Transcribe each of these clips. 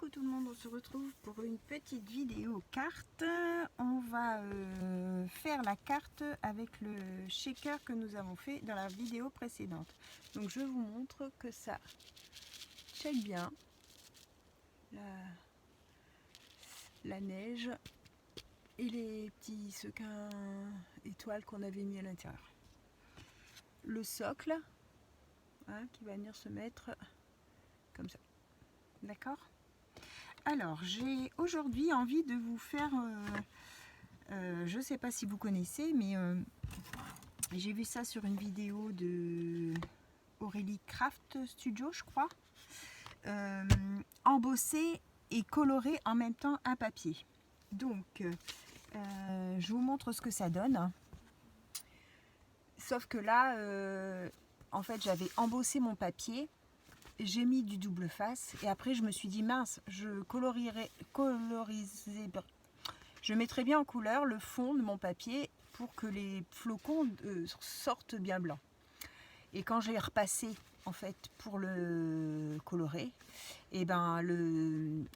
Coucou tout le monde, on se retrouve pour une petite vidéo carte. On va faire la carte avec le shaker que nous avons fait dans la vidéo précédente. Donc je vous montre que ça check bien la neige et les petits sequins étoiles qu'on avait mis à l'intérieur. Le socle qui va venir se mettre comme ça. D'accord ? Alors, j'ai aujourd'hui envie de vous faire, je ne sais pas si vous connaissez, mais j'ai vu ça sur une vidéo de Aurélie Craft Studio, je crois. Embosser et colorer en même temps un papier. Donc, je vous montre ce que ça donne. Sauf que là, en fait, j'avais embossé mon papier. J'ai mis du double face et après je me suis dit mince, je mettrai bien en couleur le fond de mon papier pour que les flocons sortent bien blancs. Et quand j'ai repassé en fait pour le colorer, et ben le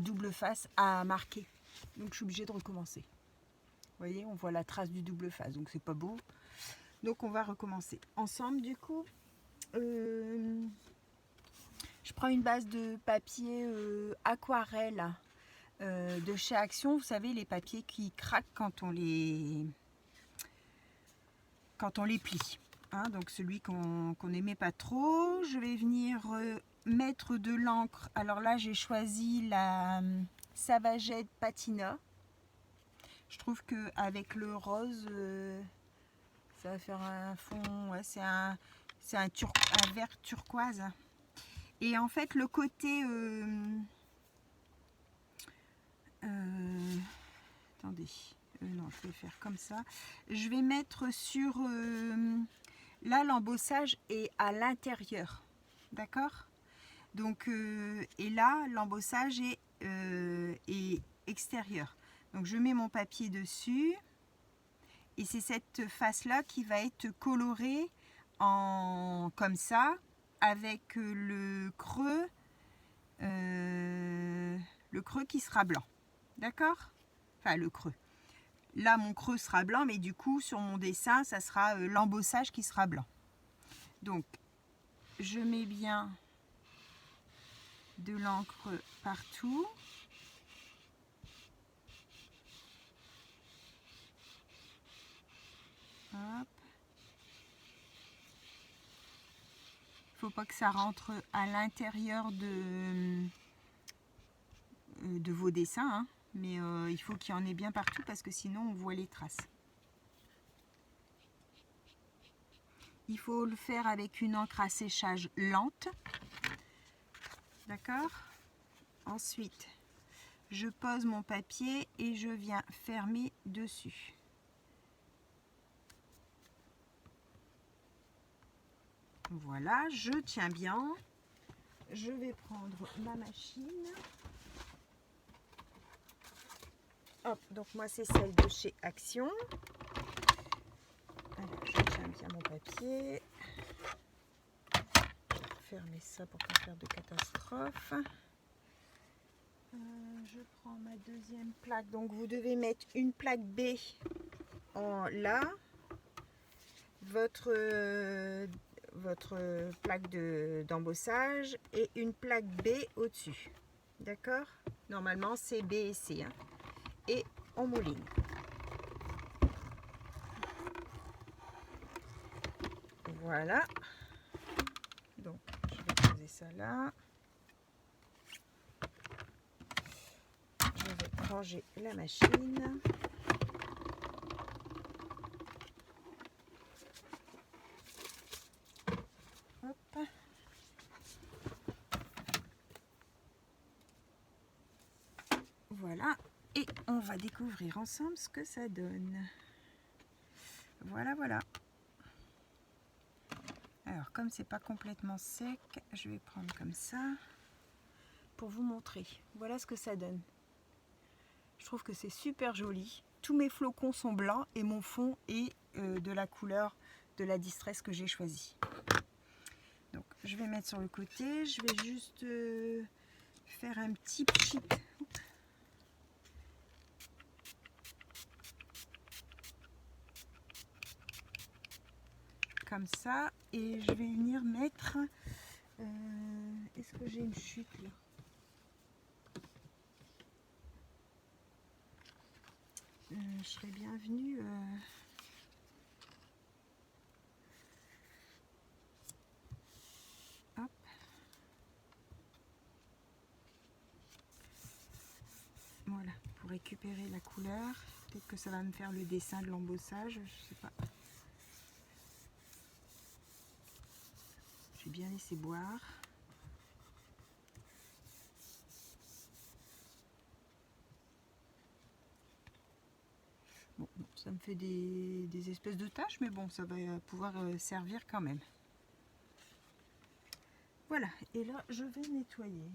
double face a marqué. Donc je suis obligée de recommencer. Vous voyez, on voit la trace du double face, donc c'est pas beau. Donc on va recommencer ensemble du coup. Je prends une base de papier aquarelle de chez Action. Vous savez, les papiers qui craquent quand on les plie. Donc celui qu'on n'aimait pas trop. Je vais venir mettre de l'encre. Alors là, j'ai choisi la Savagette Patina. Je trouve qu'avec le rose, ça va faire un fond. Ouais, c'est un vert turquoise. Et en fait, le côté... attendez, non, je vais faire comme ça. Je vais mettre sur... là, l'embossage est à l'intérieur. D'accord ? Donc, et là, l'embossage est extérieur. Donc, je mets mon papier dessus. Et c'est cette face-là qui va être colorée comme ça, avec le creux qui sera blanc. D'accord ? Enfin, le creux. Là, mon creux sera blanc, mais du coup, sur mon dessin, ça sera l'embossage qui sera blanc. Donc, je mets bien de l'encre partout. Hop. Faut pas que ça rentre à l'intérieur de vos dessins, mais il faut qu'il y en ait bien partout parce que sinon on voit les traces. Il faut le faire avec une encre à séchage lente. D'accord ? Ensuite, je pose mon papier et je viens fermer dessus. Voilà, je tiens bien. Je vais prendre ma machine. Hop, donc moi c'est celle de chez Action. Alors, je tiens bien mon papier. Je vais fermer ça pour pas faire de catastrophe. Je prends ma deuxième plaque. Donc vous devez mettre une plaque B en là. Votre plaque d'embossage et une plaque B au-dessus. D'accord ? Normalement, c'est B et C. Et on mouline. Voilà. Donc, je vais poser ça là. Je vais ranger la machine. Hop. Voilà. Et on va découvrir ensemble ce que ça donne. Voilà, voilà. Alors, comme c'est pas complètement sec, je vais prendre comme ça pour vous montrer. Voilà ce que ça donne. Je trouve que c'est super joli. Tous mes flocons sont blancs et mon fond est de la couleur de la Distress que j'ai choisie. Donc, je vais mettre sur le côté. Je vais juste faire un petit pchit. Comme ça, et je vais venir mettre est-ce que j'ai une chute là? Je serais bienvenue hop. Voilà, pour récupérer la couleur. Peut-être que ça va me faire le dessin de l'embossage, je sais pas. J'ai bien laissé boire. Bon, ça me fait des espèces de taches, mais bon, ça va pouvoir servir quand même. Voilà, et là, je vais nettoyer.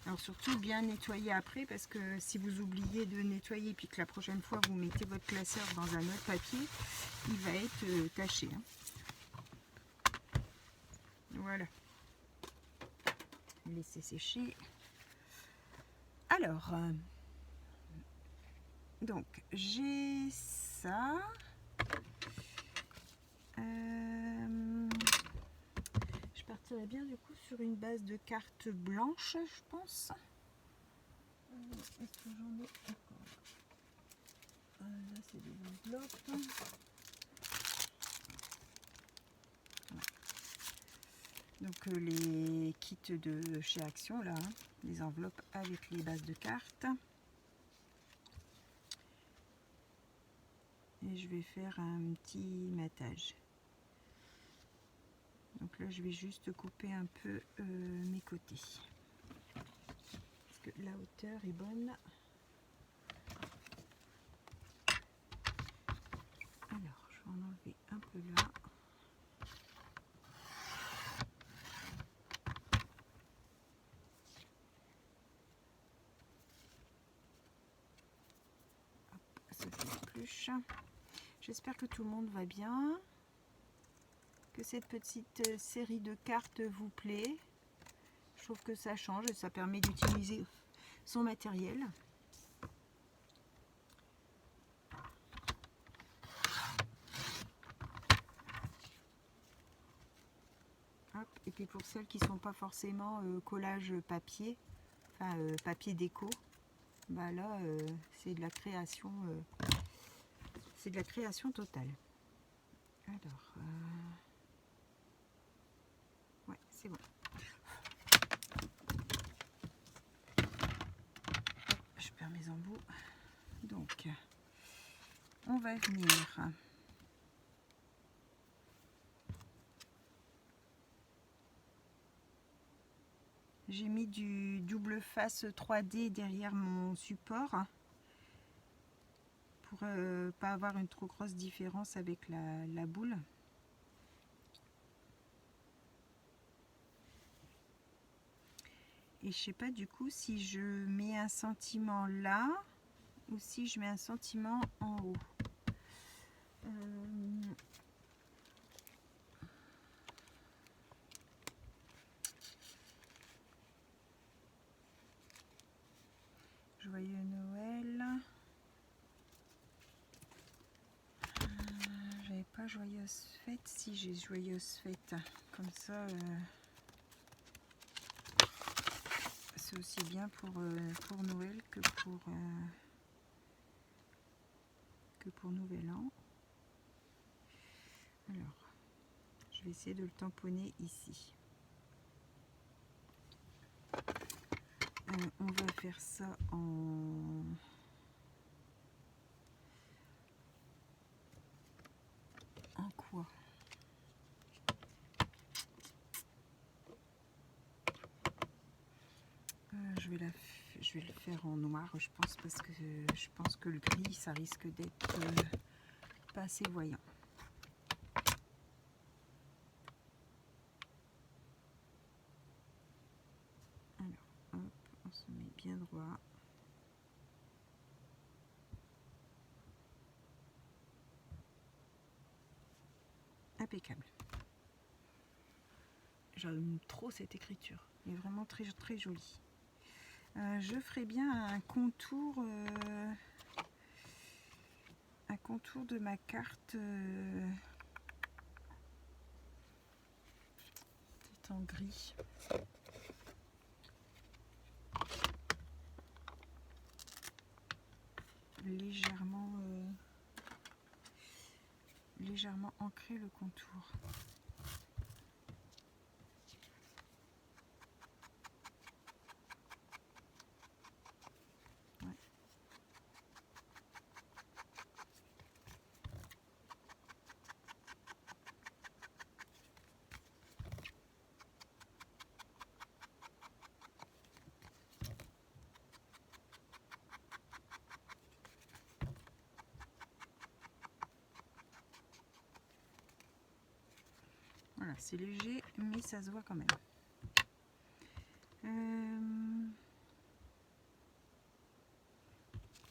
Alors surtout bien nettoyer après, parce que si vous oubliez de nettoyer puis que la prochaine fois vous mettez votre classeur dans un autre papier, il va être taché. Hein. Voilà. Laissez sécher. Alors, donc j'ai ça. Je partirais bien du coup sur une base de carte blanche, je pense. Est-ce que j'en ai encore? Là, c'est des enveloppes. Ouais. Donc les kits de chez Action, là, hein, les enveloppes avec les bases de cartes. Et je vais faire un petit matage. Donc là, je vais juste couper un peu mes côtés. Parce que la hauteur est bonne. Alors, je vais en enlever un peu là. Hop, ça s'épluche. J'espère que tout le monde va bien. Que cette petite série de cartes vous plaît. Je trouve que ça change et ça permet d'utiliser son matériel. Hop. Et puis pour celles qui ne sont pas forcément collage papier, enfin papier déco, bah là c'est de la création totale. Alors ouais, c'est bon. Je perds mes embouts. Donc on va venir j'ai mis du double face 3D derrière mon support pour pas avoir une trop grosse différence avec la boule. Et je sais pas du coup si je mets un sentiment là ou si je mets un sentiment en haut. Joyeux Noël. J'avais pas joyeuse fête. Si, j'ai joyeuse fête. Comme ça, c'est aussi bien pour Noël que pour Nouvel An. Alors, je vais essayer de le tamponner ici. On va faire ça en quoi? Je vais le faire en noir, je pense, parce que je pense que le gris, ça risque d'être pas assez voyant. Alors, hop, on se met bien droit. Impeccable. j'aime trop cette écriture. Elle est vraiment très, très jolie. Je ferai bien un contour de ma carte peut-être en gris. Légèrement ancrer le contour. Ouais. Voilà, c'est léger, mais ça se voit quand même.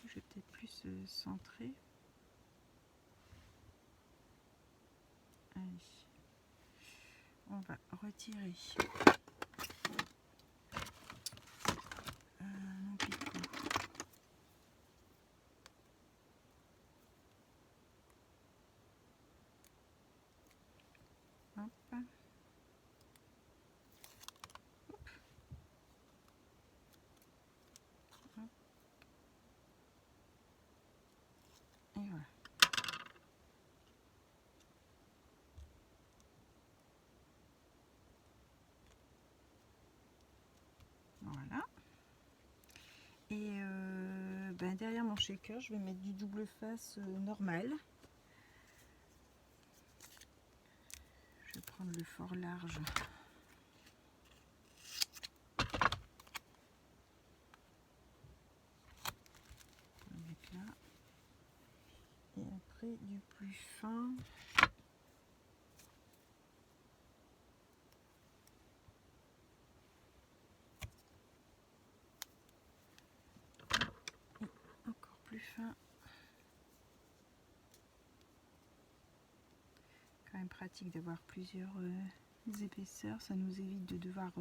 Je vais peut-être plus centrer. Allez. On va retirer mon picot. Hop. Hop. Hop. Et voilà. Voilà. Et derrière mon shaker, je vais mettre du double face normal. Je vais prendre le fort large. Avec là. Et après du plus fin. Et encore plus fin. Quand même pratique d'avoir plusieurs épaisseurs, ça nous évite de devoir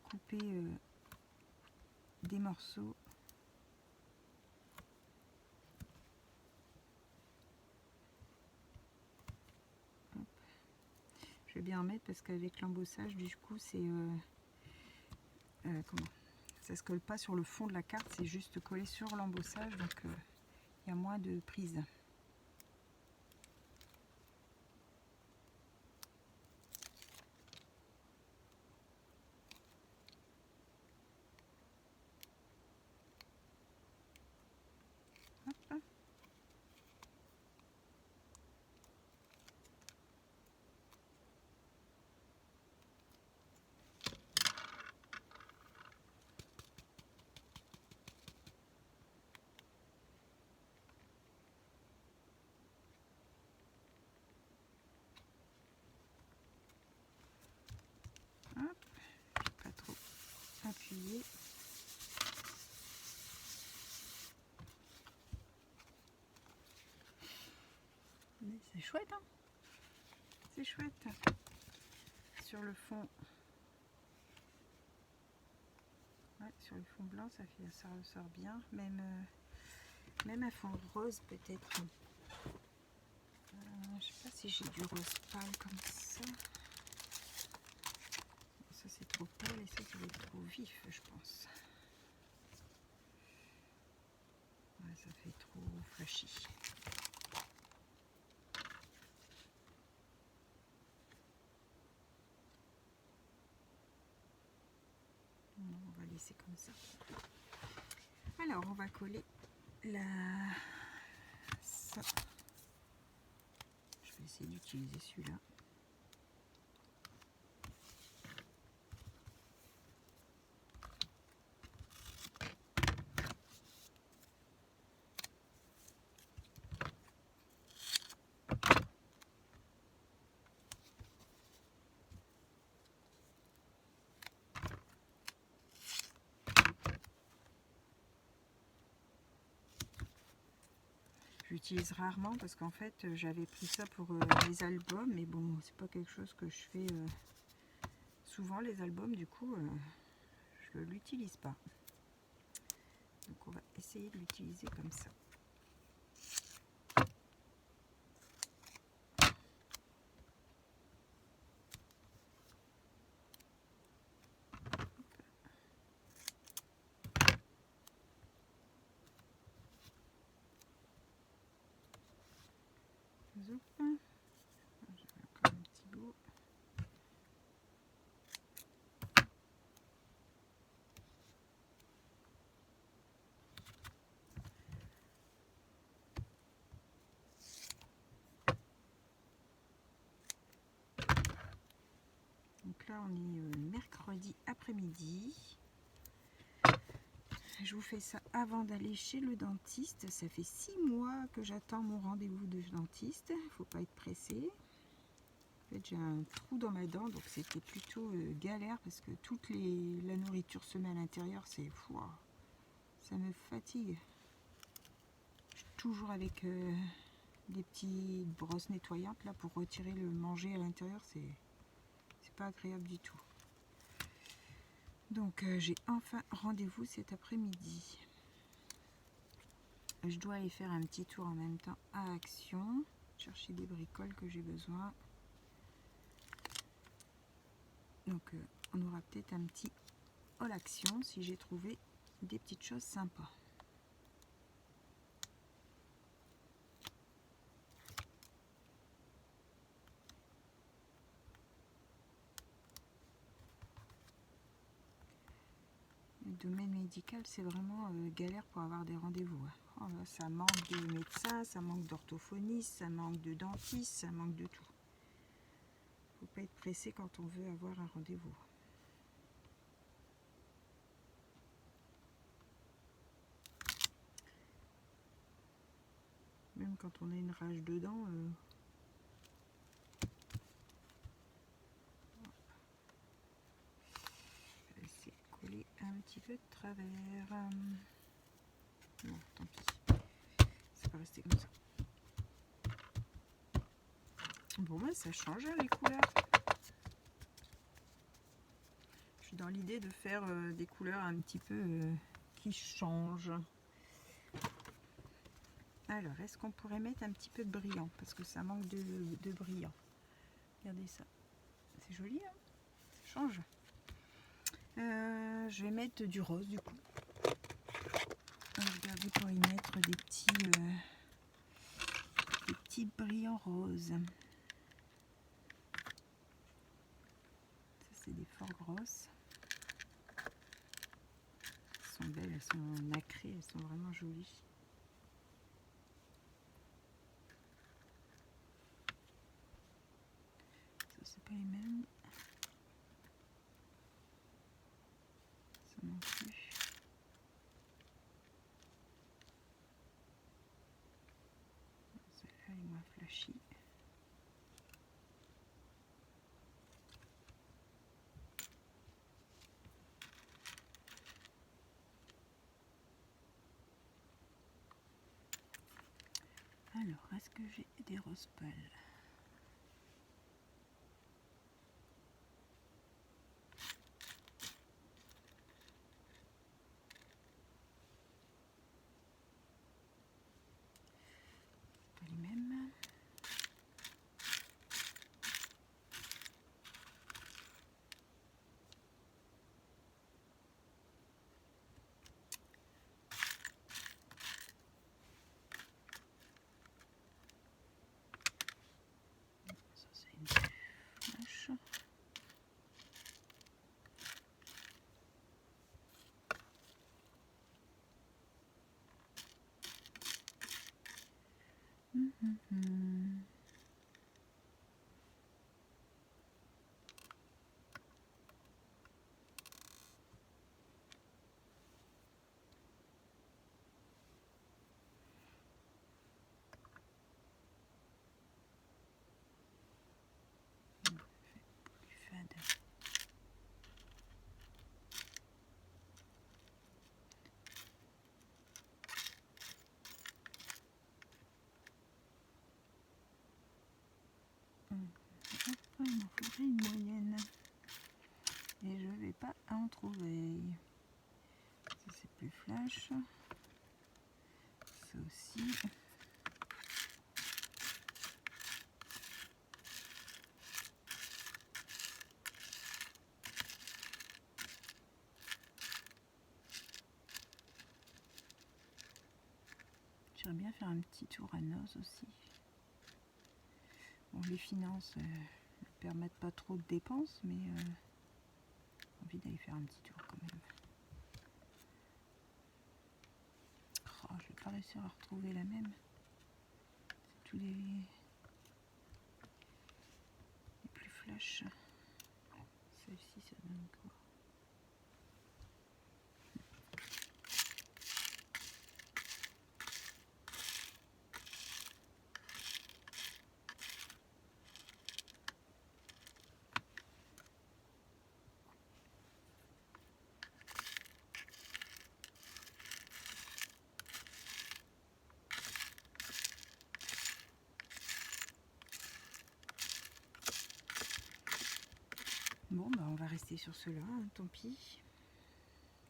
couper des morceaux. Hop. Je vais bien en mettre parce qu'avec l'embossage du coup c'est comment, ça se colle pas sur le fond de la carte, c'est juste collé sur l'embossage, donc il y a moins de prise. Hop. Hop. Pas trop appuyer. C'est chouette, hein, c'est chouette. Sur le fond, ouais, sur le fond blanc, ça ressort bien. Même un fond rose peut-être. Je sais pas si j'ai du rose pâle comme ça. Ça c'est trop pâle et ça va être trop vif, je pense. Ouais, ça fait trop flashy. On va laisser comme ça. Alors on va coller ça. Je vais essayer d'utiliser celui-là. J'utilise rarement parce qu'en fait j'avais pris ça pour les albums, mais bon, c'est pas quelque chose que je fais souvent les albums, du coup, je ne l'utilise pas. Donc on va essayer de l'utiliser comme ça. Zoup. J'avais encore un petit bout. Donc là on est mercredi après-midi. Je vous fais ça avant d'aller chez le dentiste. Ça fait 6 mois que j'attends mon rendez-vous de dentiste. Il ne faut pas être pressé. En fait, j'ai un trou dans ma dent, donc c'était plutôt galère parce que la nourriture se met à l'intérieur, c'est fou. Ça me fatigue. Je suis toujours avec des petites brosses nettoyantes là pour retirer le manger à l'intérieur, c'est pas agréable du tout. Donc j'ai enfin rendez-vous cet après-midi. Je dois aller faire un petit tour en même temps à Action, chercher des bricoles que j'ai besoin. Donc on aura peut-être un petit haul Action si j'ai trouvé des petites choses sympas. Le domaine médical, c'est vraiment galère pour avoir des rendez-vous. Oh là, ça manque de médecins, ça manque d'orthophonistes, ça manque de dentistes, ça manque de tout. Faut pas être pressé quand on veut avoir un rendez-vous. Même quand on a une rage dedans, je vais essayer de coller un petit peu de travers. Non, tant pis. Ça va rester comme ça. Bon, bah, ça change hein, les couleurs. Je suis dans l'idée de faire des couleurs un petit peu qui changent. Alors, est-ce qu'on pourrait mettre un petit peu de brillant? Parce que ça manque de brillant. Regardez ça. C'est joli, hein? Ça change. Je vais mettre du rose, du coup. Regardez pour y mettre des petits brillants roses. Ça, c'est des fort grosses. Elles sont belles, elles sont nacrées, elles sont vraiment jolies. Ça, c'est pas les mêmes. Ça non plus. Celle-là est moins flashy. Alors, est-ce que j'ai des roses pâles? Pas les mêmes. Ça, c'est une flash. Plus fade. Il m'en faudrait une moyenne. pas à en trouver. Ça c'est plus flash. Ça aussi. J'aimerais bien faire un petit tour à Noz aussi. Bon, les finances ne permettent pas trop de dépenses, mais j'ai envie d'aller faire un petit tour quand même. Oh, je vais pas réussir à retrouver la même. C'est tous les plus flash. Celle-ci, ça donne quoi? Bon, bah on va rester sur cela, hein, tant pis.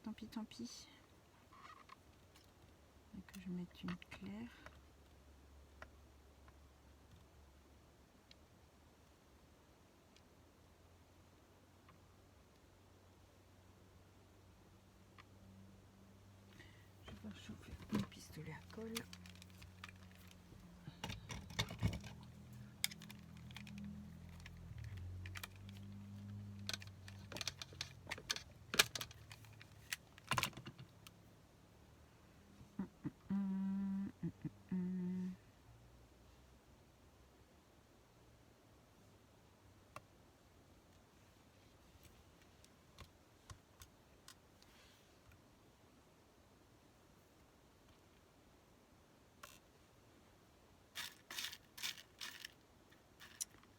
Tant pis, tant pis. Et que je mette une claire. Je vais chauffer mon pistolet à colle.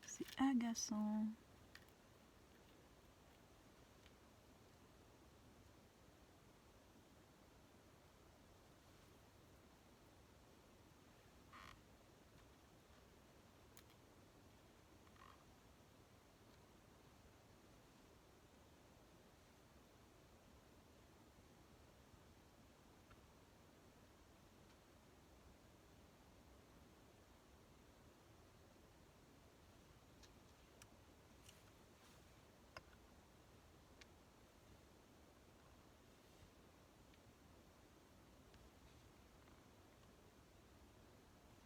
C'est agaçant.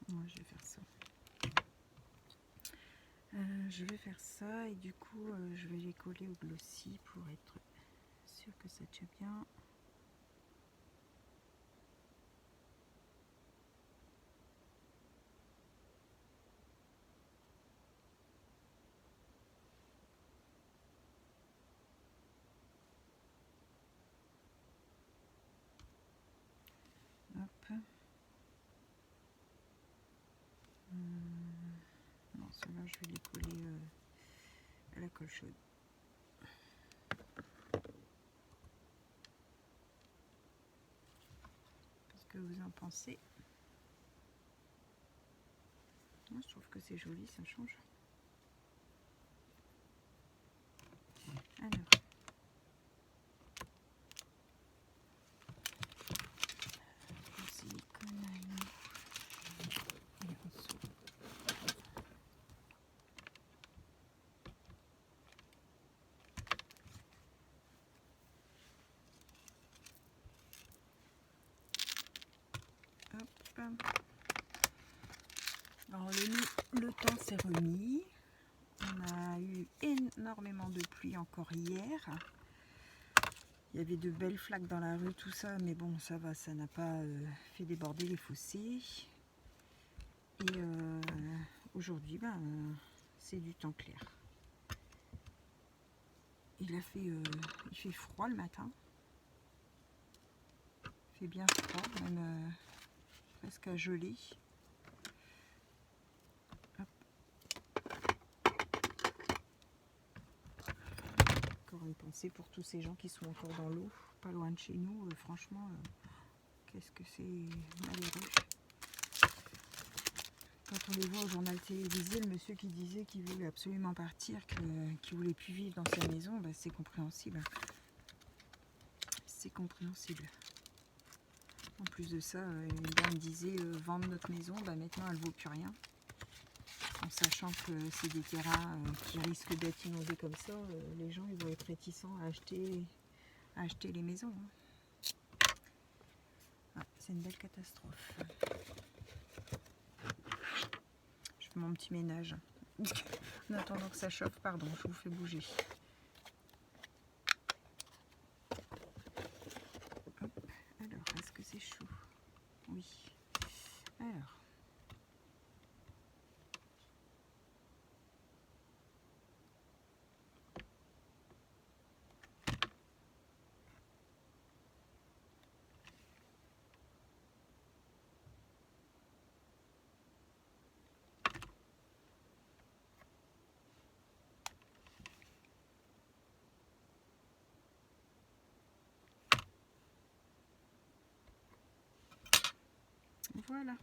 Ouais, je vais faire ça. Je vais faire ça et du coup je vais les coller au glossy pour être sûr que ça tient bien. Hop. Non, ceux-là je vais les coller à la colle chaude. Qu'est-ce que vous en pensez? Moi je trouve que c'est joli, ça change. Alors. Le silicone à nous. Et en dessous. Hop. Alors le temps s'est remis. On a eu énormément de pluie encore hier. Il y avait de belles flaques dans la rue, tout ça, mais bon, ça va, ça n'a pas fait déborder les fossés. Et aujourd'hui, ben, c'est du temps clair. Il fait froid le matin. Il fait bien froid, même presque à geler. Encore une pensée pour tous ces gens qui sont encore dans l'eau, pas loin de chez nous. Franchement, qu'est-ce que c'est malheureux. quand on les voit au journal télévisé, le monsieur qui disait qu'il voulait absolument partir, qu'il voulait plus vivre dans sa maison, bah, c'est compréhensible. C'est compréhensible. En plus de ça, une dame disait vendre notre maison, bah, maintenant elle ne vaut plus rien. En sachant que c'est des terrains qui risquent d'être inondés comme ça, les gens ils vont être réticents à acheter les maisons. Ah, c'est une belle catastrophe. Je fais mon petit ménage. En attendant que ça chauffe, pardon, je vous fais bouger. Hop. Alors, est-ce que c'est chaud? Oui. Alors. Voilà.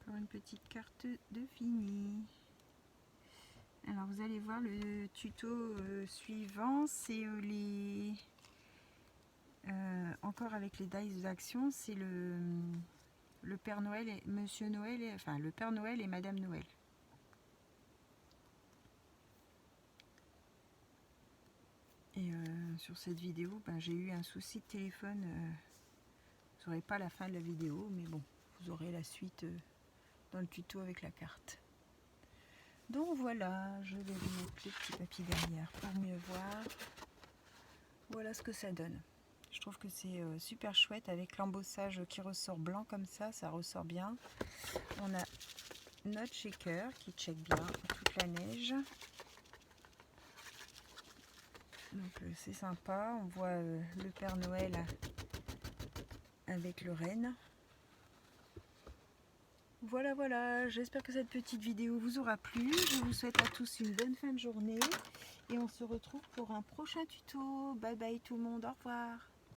Encore une petite carte de fini. Alors vous allez voir le tuto suivant, c'est encore avec les dice d'action, c'est le Père Noël et Monsieur Noël, enfin le Père Noël et Madame Noël. Et sur cette vidéo, ben, j'ai eu un souci de téléphone. Vous n'aurez pas la fin de la vidéo, mais bon, vous aurez la suite dans le tuto avec la carte. Donc voilà, je vais vous mettre le petit papier derrière pour mieux voir. Voilà ce que ça donne. Je trouve que c'est super chouette avec l'embossage qui ressort blanc comme ça ressort bien. On a notre shaker qui check bien toute la neige. Donc c'est sympa, on voit le Père Noël avec le renne. Voilà, voilà, j'espère que cette petite vidéo vous aura plu. Je vous souhaite à tous une bonne fin de journée et on se retrouve pour un prochain tuto. Bye bye tout le monde, au revoir.